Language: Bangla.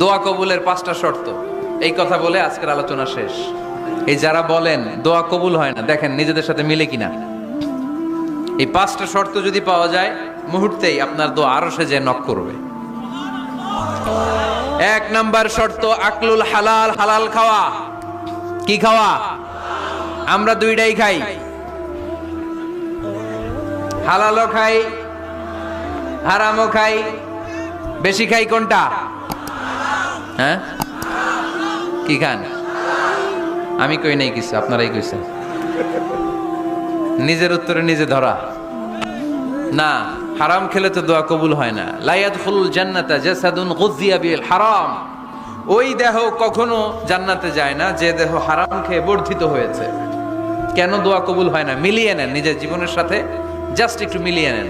দোয়া কবুলের 5টা শর্ত, এই কথা বলে আজকের আলোচনা শেষ। এই যারা বলেন দোয়া কবুল হয় না, দেখেন নিজেদের সাথে মিলে কিনা। এই 5টা শর্ত যদি পাওয়া যায়, মুহূর্তেই আপনার দোয়া আরশে যে নক করবে। 1 নাম্বার শর্ত আকলুল হালাল, হালাল খাওয়া। কি খাওয়া? আমরা দুইটাই খাই, হালালও খাই হারামও খাই। বেশি খাই কোনটা? হ্যাঁ, কি খান? আমি কই নাই কিছু, আপনারাই কইছেন। নিজের উত্তরে নিজে ধরা না। হারাম খেলে তো দোয়া কবুল হয় না। লা ইয়াদখুলুল জান্নাতা জাসাদুন গুযিয়া বিল হারাম। ওই দেহ কখনো জান্নাতে যায় না যে দেহ হারাম খেয়ে বর্ধিত হয়েছে। কেন দোয়া কবুল হয় না? মিলিয়ে নেন নিজের জীবনের সাথে, জাস্ট একটু মিলিয়ে নেন।